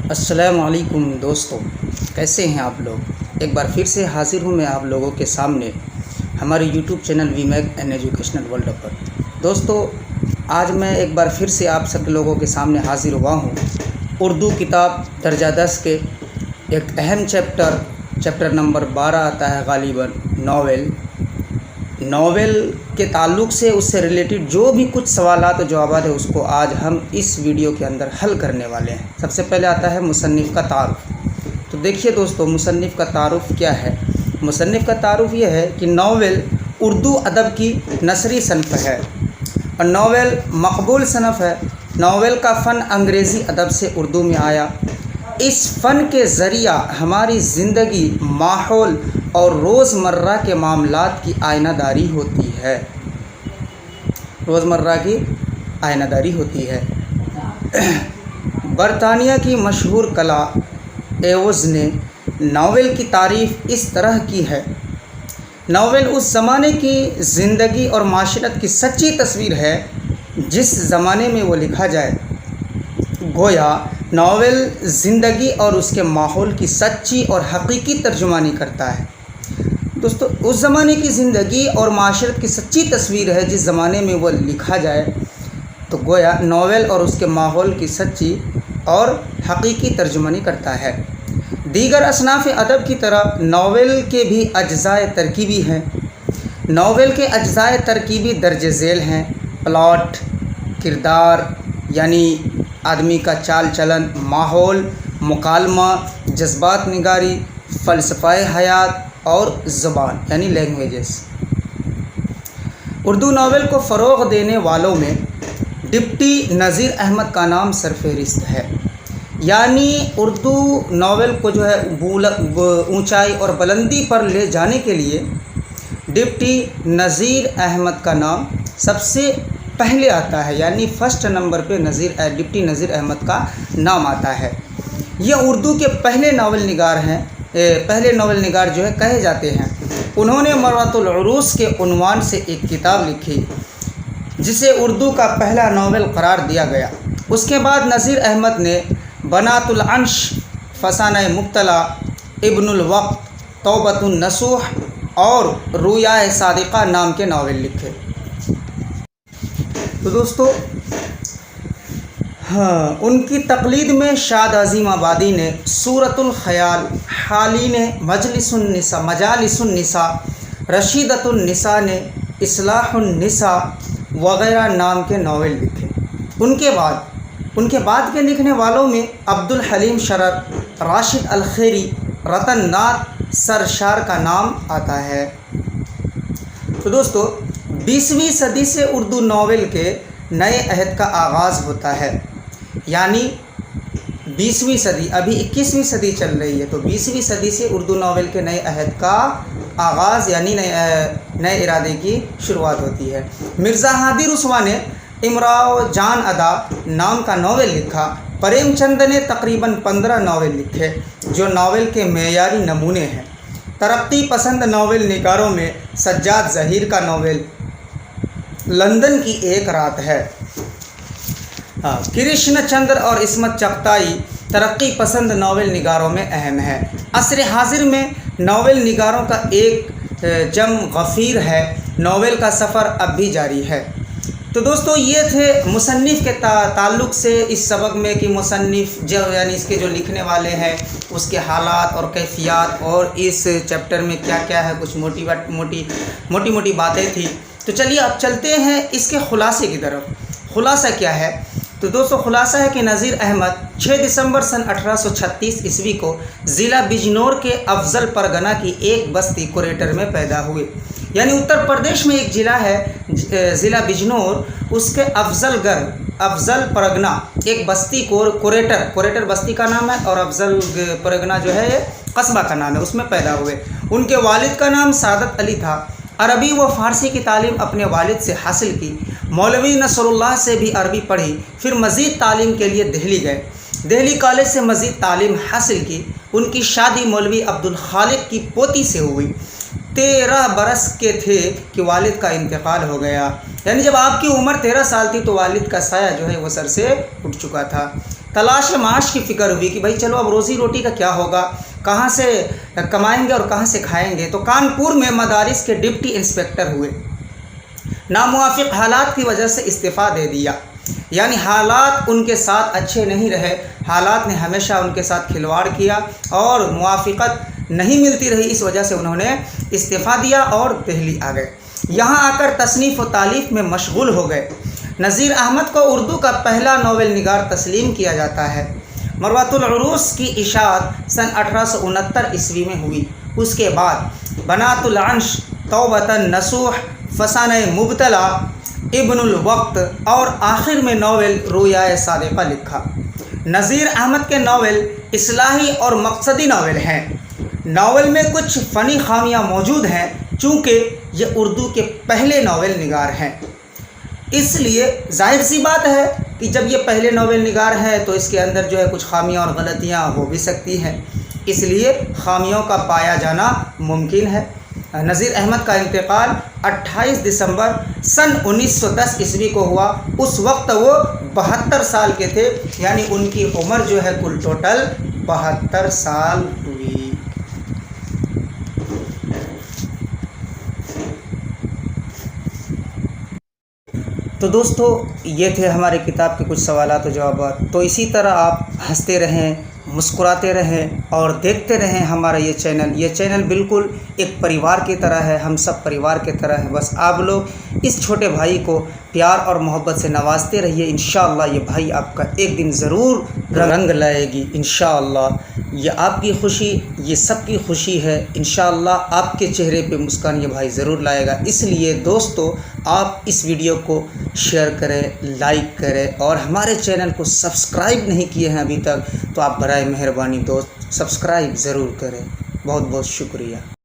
السلام علیکم دوستو، کیسے ہیں آپ لوگ؟ ایک بار پھر سے حاضر ہوں میں آپ لوگوں کے سامنے ہمارے YouTube channel we make an educational world پر۔ دوستو، آج میں ایک بار پھر سے آپ سب لوگوں کے سامنے حاضر ہوا ہوں اردو کتاب درجہ 10 کے ایک اہم چیپٹر نمبر 12 آتا ہے غالباً ناول کے تعلق سے، اس سے ریلیٹڈ جو بھی کچھ سوالات و جوابات ہیں اس کو آج ہم اس ویڈیو کے اندر حل کرنے والے ہیں۔ سب سے پہلے آتا ہے مصنف کا تعارف۔ تو دیکھیے دوستو، مصنف کا تعارف کیا ہے؟ مصنف کا تعارف یہ ہے کہ ناول اردو ادب کی نثری صنف ہے اور ناول مقبول صنف ہے۔ ناول کا فن انگریزی ادب سے اردو میں آیا۔ اس فن کے ذریعہ ہماری زندگی، ماحول اور روزمرہ کے معاملات کی آئینہ داری ہوتی ہے۔ برطانیہ کی مشہور کلا ایوز نے ناول کی تعریف اس طرح کی ہے: ناول اس زمانے کی زندگی اور معاشرت کی سچی تصویر ہے جس زمانے میں وہ لکھا جائے۔ گویا ناول زندگی اور اس کے ماحول کی سچی اور حقیقی ترجمانی کرتا ہے۔ دوستو، اس زمانے کی زندگی اور معاشرت کی سچی تصویر ہے جس زمانے میں وہ لکھا جائے، تو گویا ناول اور اس کے ماحول کی سچی اور حقیقی ترجمانی کرتا ہے۔ دیگر اصناف ادب کی طرح ناول کے بھی اجزائے ترکیبی ہیں۔ ناول کے اجزائے ترکیبی درج ذیل ہیں: پلاٹ، کردار یعنی آدمی کا چال چلن، ماحول، مکالمہ، جذبات نگاری، فلسفہ حیات اور زبان یعنی لینگویجز۔ اردو ناول کو فروغ دینے والوں میں ڈپٹی نذیر احمد کا نام سرفہرست ہے۔ یعنی اردو ناول کو جو ہے اونچائی اور بلندی پر لے جانے کے لیے ڈپٹی نذیر احمد کا نام سب سے پہلے آتا ہے، یعنی فرسٹ نمبر پہ ڈپٹی نذیر احمد کا نام آتا ہے۔ یہ اردو کے پہلے ناول نگار جو ہے کہے جاتے ہیں۔ انہوں نے مرات العروس کے عنوان سے ایک کتاب لکھی جسے اردو کا پہلا ناول قرار دیا گیا۔ اس کے بعد نذیر احمد نے بنات العنش، فسانہ مبتلا، ابن الوقت، توبۃ النصوح اور رویائے صادقہ نام کے ناول لکھے۔ تو دوستو، ان کی تقلید میں شاد عظیم آبادی نے صورت الخیال، حالی نے مجالس النساء، رشیدۃ النساء نے اصلاح النساء وغیرہ نام کے ناول لکھے۔ ان کے بعد کے لکھنے والوں میں عبدالحلیم شرر، راشد الخیری، رتن ناتھ سرشار کا نام آتا ہے۔ تو دوستو، 20ویں صدی سے اردو ناول کے نئے عہد کا آغاز ہوتا ہے۔ یعنی 20ویں صدی، ابھی 21ویں صدی چل رہی ہے، تو 20ویں صدی سے اردو ناول کے نئے عہد کا آغاز یعنی نئے ارادے کی شروعات ہوتی ہے۔ مرزا ہادی رسوا نے امراؤ جان ادا نام کا ناول لکھا۔ پریم چند نے تقریباً 15 ناول لکھے جو ناول کے معیاری نمونے ہیں۔ ترقی پسند ناول نگاروں میں سجاد ظہیر کا ناول لندن کی ایک رات ہے۔ کرشن چندر اور عصمت چغتائی ترقی پسند ناول نگاروں میں اہم ہیں۔ عصر حاضر میں ناول نگاروں کا ایک جم غفیر ہے۔ ناول کا سفر اب بھی جاری ہے۔ تو دوستو، یہ تھے مصنف کے تعلق سے اس سبق میں کہ مصنف یعنی اس کے جو لکھنے والے ہیں اس کے حالات اور کیفیات اور اس چیپٹر میں کیا کیا ہے، کچھ موٹی باتیں تھیں۔ تو چلیے اب چلتے ہیں اس کے خلاصے کی طرف۔ خلاصہ کیا ہے؟ تو دوستو، خلاصہ ہے کہ نذیر احمد 6 دسمبر سن 1836 عیسوی کو ضلع بجنور کے افضل پرگنہ کی ایک بستی کوریٹر میں پیدا ہوئے۔ یعنی اتر پردیش میں ایک ضلع ہے ضلع بجنور، اس کے افضل پرگنہ ایک بستی کوریٹر بستی کا نام ہے اور افضل پرگنہ جو ہے یہ قصبہ کا نام ہے، اس میں پیدا ہوئے۔ ان کے والد کا نام سعادت علی تھا۔ عربی و فارسی کی تعلیم اپنے والد سے حاصل کی۔ مولوی نصر اللہ سے بھی عربی پڑھی، پھر مزید تعلیم کے لیے دہلی گئے۔ دہلی کالج سے مزید تعلیم حاصل کی۔ ان کی شادی مولوی عبدل خالق کی پوتی سے ہوئی۔ 13 برس کے تھے کہ والد کا انتقال ہو گیا، یعنی جب آپ کی عمر 13 سال تھی تو والد کا سایہ جو ہے وہ سر سے اٹھ چکا تھا۔ تلاش معاش کی فکر ہوئی کہ بھائی چلو اب روزی روٹی کا کیا ہوگا، کہاں سے کمائیں گے اور کہاں سے کھائیں گے، تو کانپور میں مدارس کے ڈپٹی انسپکٹر ہوئے۔ ناموافق حالات کی وجہ سے استعفیٰ دے دیا، یعنی حالات ان کے ساتھ اچھے نہیں رہے، حالات نے ہمیشہ ان کے ساتھ کھلواڑ کیا اور موافقت نہیں ملتی رہی، اس وجہ سے انہوں نے استعفیٰ دیا اور دہلی آ گئے۔ یہاں آ کر تصنیف و تالیف میں مشغول ہو گئے۔ نذیر احمد کو اردو کا پہلا ناول نگار تسلیم کیا جاتا ہے۔ مروۃ العروس کی اشاعت سن 1869 عیسوی میں ہوئی۔ اس کے بعد بنات العنش، توبۃ النصوح، فسانہ مبتلا، ابن الوقت اور آخر میں ناول رویائے صادقہ لکھا۔ نذیر احمد کے ناول اصلاحی اور مقصدی ناول ہیں۔ ناول میں کچھ فنی خامیاں موجود ہیں، چونکہ یہ اردو کے پہلے ناول نگار ہیں، اس لیے ظاہر سی بات ہے کہ جب یہ پہلے ناول نگار ہیں تو اس کے اندر جو ہے کچھ خامیاں اور غلطیاں ہو بھی سکتی ہیں، اس لیے خامیوں کا پایا جانا ممکن ہے۔ نذیر احمد کا انتقال 28 دسمبر سن 1910 عیسوی کو ہوا۔ اس وقت وہ 72 سال کے تھے، یعنی ان کی عمر جو ہے کل ٹوٹل 72 سال ہوئی۔ تو دوستو یہ تھے ہمارے کتاب کے کچھ سوالات و جوابات۔ تو اسی طرح آپ ہنستے رہیں، مسکراتے رہیں اور دیکھتے رہیں ہمارا یہ چینل بالکل ایک پریوار کی طرح ہے، ہم سب پریوار کی طرح ہیں۔ بس آپ لوگ اس چھوٹے بھائی کو پیار اور محبت سے نوازتے رہیے، انشاءاللہ یہ بھائی آپ کا ایک دن ضرور رنگ لائے گی انشاءاللہ۔ یہ آپ کی خوشی، یہ سب کی خوشی ہے، انشاءاللہ آپ کے چہرے پہ مسکان یہ بھائی ضرور لائے گا۔ اس لیے دوستو آپ اس ویڈیو کو شیئر کریں، لائک کریں اور ہمارے چینل کو سبسکرائب نہیں کیے ہیں ابھی تک تو آپ برائے مہربانی دوست سبسکرائب ضرور کریں۔ بہت بہت شکریہ۔